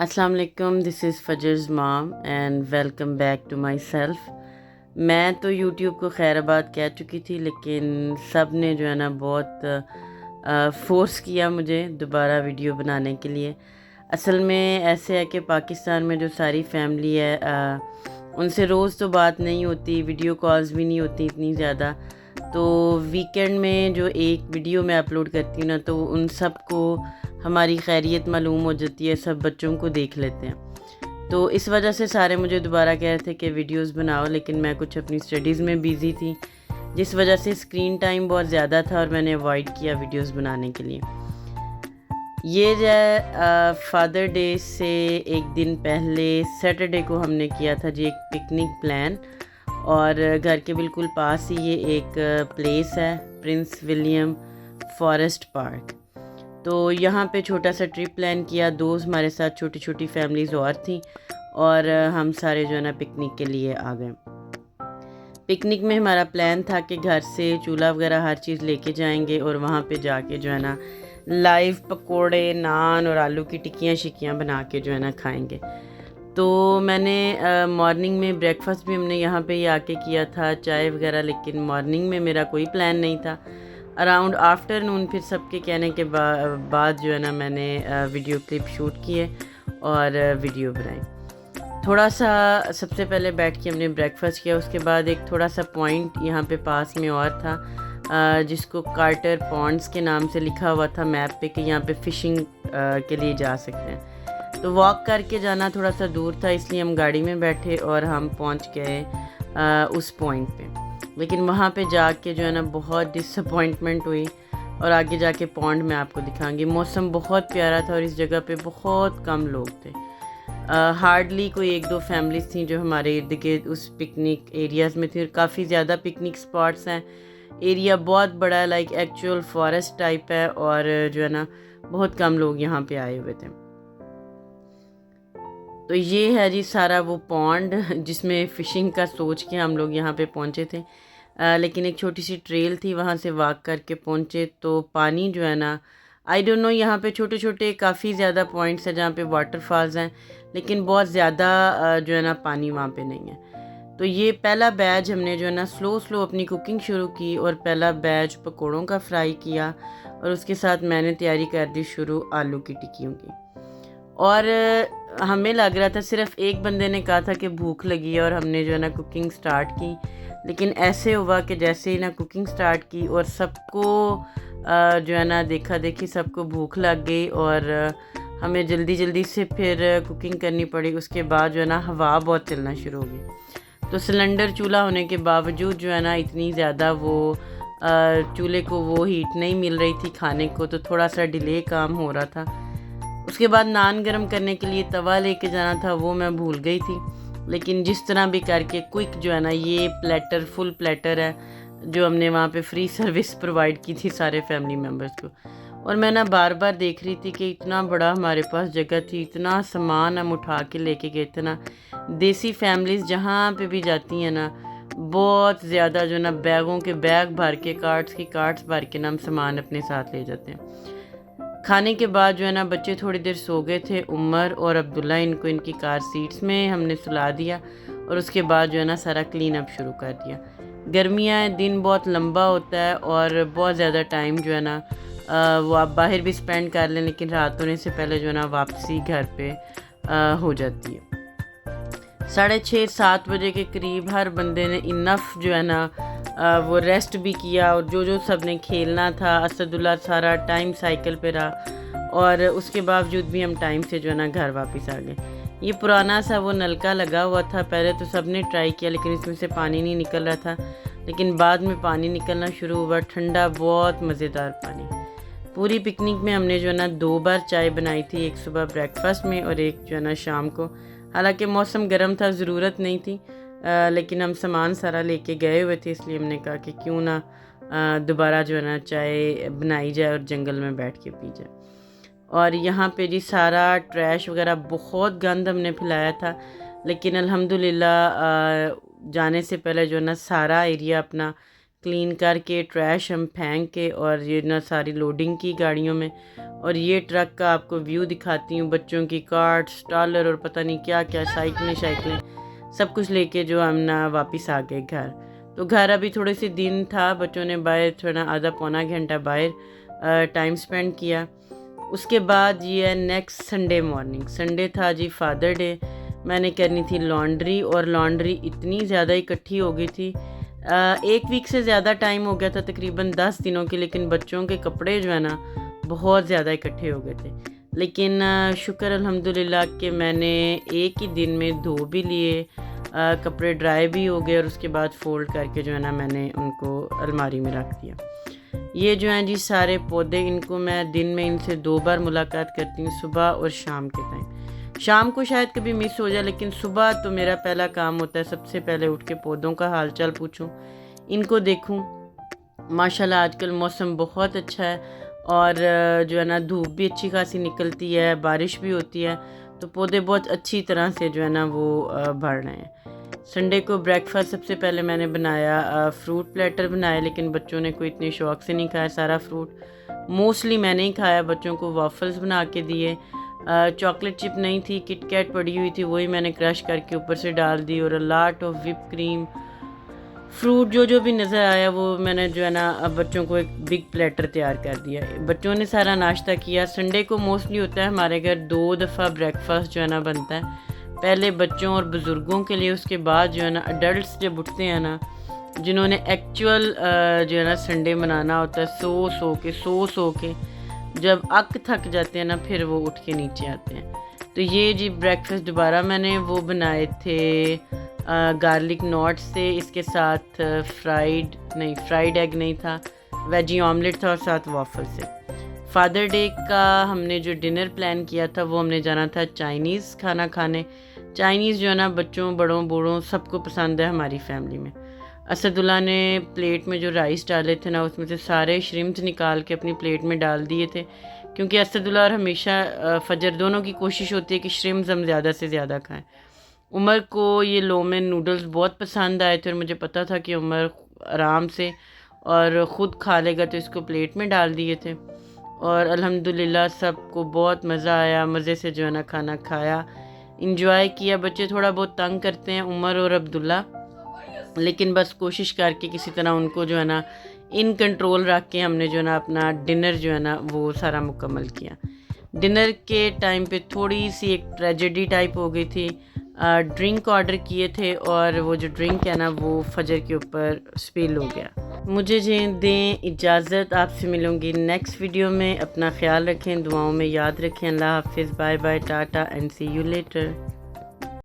अस्सलाम वालेकुम, this is Fajar's mom and welcome back to my self. मैं तो यूट्यूब को खैराबाद कह चुकी थी, लेकिन सब ने जो है ना बहुत फ़ोर्स किया मुझे दोबारा वीडियो बनाने के लिए। असल में ऐसे है कि पाकिस्तान में जो सारी फैमिली है उनसे रोज़ तो बात नहीं होती, वीडियो कॉल्स भी नहीं होती इतनी ज़्यादा। तो वीकेंड में जो एक वीडियो मैं अपलोड करती हूँ ना, तो उन सब को हमारी खैरियत मालूम हो जाती है, सब बच्चों को देख लेते हैं। तो इस वजह से सारे मुझे दोबारा कह रहे थे कि वीडियोस बनाओ, लेकिन मैं कुछ अपनी स्टडीज़ में बिज़ी थी, जिस वजह से स्क्रीन टाइम बहुत ज़्यादा था और मैंने अवॉइड किया वीडियोस बनाने के लिए। ये जो है फादर डे से एक दिन पहले सैटरडे को हमने किया था जी एक पिकनिक प्लान, और घर के बिल्कुल पास ही ये एक प्लेस है, प्रिंस विलियम फॉरेस्ट पार्क। तो यहाँ पे छोटा सा ट्रिप प्लान किया, दोस्त हमारे साथ छोटी छोटी फैमिलीज़ और थी, और हम सारे जो है ना पिकनिक के लिए आ गए। पिकनिक में हमारा प्लान था कि घर से चूल्हा वगैरह हर चीज़ लेके जाएंगे और वहाँ पे जाके जो है ना लाइव पकोड़े, नान और आलू की टिक्कियाँ शिक्कियाँ बना के जो है ना खाएंगे। तो मैंने मॉर्निंग में ब्रेकफास्ट भी हमने यहाँ पे ही आके किया था, चाय वगैरह, लेकिन मॉर्निंग में मेरा कोई प्लान नहीं था। अराउंड आफ्टरनून फिर सबके कहने के बाद जो है ना मैंने वीडियो क्लिप शूट किए और वीडियो बनाई। थोड़ा सा सबसे पहले बैठ के हमने ब्रेकफास्ट किया, उसके बाद एक थोड़ा सा पॉइंट यहाँ पे पास में और था जिसको कार्टर पॉन्ड्स के नाम से लिखा हुआ था मैप पे कि यहाँ पे फ़िशिंग के लिए जा सकते हैं। तो वॉक करके जाना थोड़ा सा दूर था, इसलिए हम गाड़ी में बैठे और हम पहुँच गए उस पॉइंट पे। लेकिन वहाँ पे जाके जो है ना बहुत डिसअपॉइंटमेंट हुई, और आगे जाके पॉन्ड मैं आपको दिखाऊंगी। मौसम बहुत प्यारा था और इस जगह पे बहुत कम लोग थे, हार्डली कोई एक दो फैमिलीज थी जो हमारे इर्द गिर्द उस पिकनिक एरियाज़ में थी। और काफ़ी ज़्यादा पिकनिक स्पॉट्स हैं, एरिया बहुत बड़ा है, लाइक एक्चुअल फॉरेस्ट टाइप है, और जो है ना बहुत कम लोग यहाँ पे आए हुए थे। तो ये है जी सारा वो पॉन्ड जिसमें फ़िशिंग का सोच के हम लोग यहाँ पे पहुँचे थे। लेकिन एक छोटी सी ट्रेल थी, वहाँ से वॉक करके पहुँचे। तो पानी जो है ना, आई डोंट नो, यहाँ पे छोटे छोटे काफ़ी ज़्यादा पॉइंट्स हैं जहाँ पे वाटरफॉल्स हैं, लेकिन बहुत ज़्यादा जो है ना पानी वहाँ पे नहीं है। तो ये पहला बैच हमने जो है ना स्लो स्लो अपनी कुकिंग शुरू की, और पहला बैच पकोड़ों का फ्राई किया, और उसके साथ मैंने तैयारी कर दी शुरू आलू की टिक्कियों की। और हमें लग रहा था, सिर्फ एक बंदे ने कहा था कि भूख लगी है, और हमने जो है ना कुकिंग स्टार्ट की। लेकिन ऐसे हुआ कि जैसे ही ना कुकिंग स्टार्ट की और सबको जो है ना देखा देखी सबको भूख लग गई, और हमें जल्दी जल्दी से फिर कुकिंग करनी पड़ी। उसके बाद जो है ना हवा बहुत चलना शुरू हो गई। तो सिलेंडर चूल्हा होने के बावजूद जो है ना इतनी ज़्यादा वो चूल्हे को वो हीट नहीं मिल रही थी खाने को, तो थोड़ा सा डिले काम हो रहा था। उसके बाद नान गरम करने के लिए तवा लेके जाना था, वो मैं भूल गई थी। लेकिन जिस तरह भी करके क्विक जो है ना, ये प्लेटर फुल प्लेटर है जो हमने वहाँ पे फ्री सर्विस प्रोवाइड की थी सारे फैमिली मेम्बर्स को। और मैं ना बार बार देख रही थी कि इतना बड़ा हमारे पास जगह थी, इतना सामान हम उठा के लेके गए थे ना। देसी फैमिलीज़ जहाँ पे भी जाती हैं ना, बहुत ज़्यादा जो ना बैगों के बैग भर के, कार्ट्स की कार्ट्स भर के ना हम सामान अपने साथ ले जाते हैं। खाने के बाद जो है ना बच्चे थोड़ी देर सो गए थे, उमर और अब्दुल्ला, इनको इनकी कार सीट्स में हमने सुला दिया, और उसके बाद जो है ना सारा क्लीन अप शुरू कर दिया। गर्मियाँ दिन बहुत लंबा होता है और बहुत ज़्यादा टाइम जो है ना वो आप बाहर भी स्पेंड कर लें, लेकिन रात होने से पहले जो है ना वापसी घर पे हो जाती है। 6:30-7 बजे के करीब हर बंदे ने इनफ जो है ना वो रेस्ट भी किया, और जो सब ने खेलना था, असदुल्ला सारा टाइम साइकिल पे रहा, और उसके बावजूद भी हम टाइम से जो है ना घर वापस आ गए। ये पुराना सा वो नलका लगा हुआ था, पहले तो सब ने ट्राई किया लेकिन इसमें से पानी नहीं निकल रहा था, लेकिन बाद में पानी निकलना शुरू हुआ, ठंडा बहुत मज़ेदार पानी। पूरी पिकनिक में हमने जो है ना 2 बार चाय बनाई थी, एक सुबह ब्रेकफास्ट में और एक जो है ना शाम को। हालांकि मौसम गर्म था, ज़रूरत नहीं थी, लेकिन हम सामान सारा लेके गए हुए थे, इसलिए हमने कहा कि क्यों ना दोबारा जो है ना चाय बनाई जाए और जंगल में बैठ के पी जाए। और यहाँ पे जी सारा ट्रैश वगैरह बहुत गंद हमने फैलाया था, लेकिन अल्हम्दुलिल्लाह जाने से पहले जो है ना सारा एरिया अपना क्लीन करके ट्रैश हम फेंक के और ये ना सारी लोडिंग की गाड़ियों में। और ये ट्रक का आपको व्यू दिखाती हूँ, बच्चों की कार्ट्स, टॉलर और पता नहीं क्या क्या, साइकिलें सब कुछ लेके जो हम ना वापस आ गए घर। तो घर अभी थोड़े से दिन था, बच्चों ने बाहर थोड़ा आधा पौना घंटा बाहर टाइम स्पेंड किया। उसके बाद ये है नेक्स्ट संडे मॉर्निंग। संडे था जी फादर डे। मैंने करनी थी लॉन्ड्री, और लॉन्ड्री इतनी ज़्यादा इकट्ठी हो गई थी, 1 वीक से ज़्यादा टाइम हो गया था, तकरीबन 10 दिनों की। लेकिन बच्चों के कपड़े जो है ना बहुत ज़्यादा इकट्ठे हो गए थे। लेकिन शुक्र अल्हम्दुलिल्लाह कि मैंने एक ही दिन में धो भी लिए, कपड़े ड्राई भी हो गए, और उसके बाद फ़ोल्ड करके जो है ना मैंने उनको अलमारी में रख दिया। ये जो हैं जी सारे पौधे, इनको मैं दिन में इनसे 2 बार मुलाकात करती हूँ, सुबह और शाम के टाइम। शाम को शायद कभी मिस हो जाए, लेकिन सुबह तो मेरा पहला काम होता है, सबसे पहले उठ के पौधों का हाल चाल पूछूं, इनको देखूं। माशाल्लाह आजकल मौसम बहुत अच्छा है, और जो है ना धूप भी अच्छी खासी निकलती है, बारिश भी होती है, तो पौधे बहुत अच्छी तरह से जो है ना वो बढ़ रहे हैं। संडे को ब्रेकफास्ट सबसे पहले मैंने बनाया फ्रूट प्लेटर बनाया, लेकिन बच्चों ने कोई इतने शौक़ से नहीं खाया सारा फ्रूट। मोस्टली मैंने ही खाया, बच्चों को वाफल्स बना के दिए। चॉकलेट चिप नहीं थी, किट कैट पड़ी हुई थी, वही मैंने क्रश करके ऊपर से डाल दी, और lot of whip cream, fruit जो भी नज़र आया वो मैंने जो है ना अब बच्चों को एक बिग प्लेटर तैयार कर दिया। बच्चों ने सारा नाश्ता किया। संडे को मोस्टली होता है हमारे घर 2 दफ़ा ब्रेकफास्ट जो है ना बनता है, पहले बच्चों और बुज़ुर्गों के लिए, उसके बाद जो है ना अडल्ट्स जब उठते हैं ना, जिन्होंने एक्चुअल जो है ना संडे मनाना होता है, सो के जब अक थक जाते हैं ना, फिर वो उठ के नीचे आते हैं। तो ये जी ब्रेकफास्ट दोबारा मैंने वो बनाए थे गार्लिक नॉट्स से, इसके साथ फ्राइड एग नहीं था, वेजी ऑमलेट था, और साथ वाफल से। फादर डे का हमने जो डिनर प्लान किया था, वो हमने जाना था चाइनीज़ खाना खाने। चाइनीज़ जो है ना बच्चों बड़ों बूढ़ों सबको पसंद है हमारी फैमिली में। असदुल्ला ने प्लेट में जो राइस डाले थे ना, उसमें से सारे श्रिम्प्स निकाल के अपनी प्लेट में डाल दिए थे, क्योंकि असदुल्ला और हमेशा फजर दोनों की कोशिश होती है कि श्रिम्प्स हम ज़्यादा से ज़्यादा खाएं। उमर को ये लोमेन नूडल्स बहुत पसंद आए थे, और मुझे पता था कि उमर आराम से और ख़ुद खा लेगा, तो इसको प्लेट में डाल दिए थे। और अल्हम्दुलिल्लाह सबको बहुत मज़ा आया, मज़े से जो है ना खाना खाया, इंजॉय किया। बच्चे थोड़ा बहुत तंग करते हैं, उमर और अब्दुल्ला, लेकिन बस कोशिश करके किसी तरह उनको जो है ना इन कंट्रोल रख के हमने जो है ना अपना डिनर जो है ना वो सारा मुकम्मल किया। डिनर के टाइम पे थोड़ी सी एक ट्रेजेडी टाइप हो गई थी। ड्रिंक ऑर्डर किए थे, और वो जो ड्रिंक है ना वो फजर के ऊपर स्पिल हो गया। मुझे दें इजाज़त, आपसे मिलूँगी नेक्स्ट वीडियो में। अपना ख्याल रखें, दुआओं में याद रखें। अल्लाह हाफिज़, bye bye, tata and see you letter.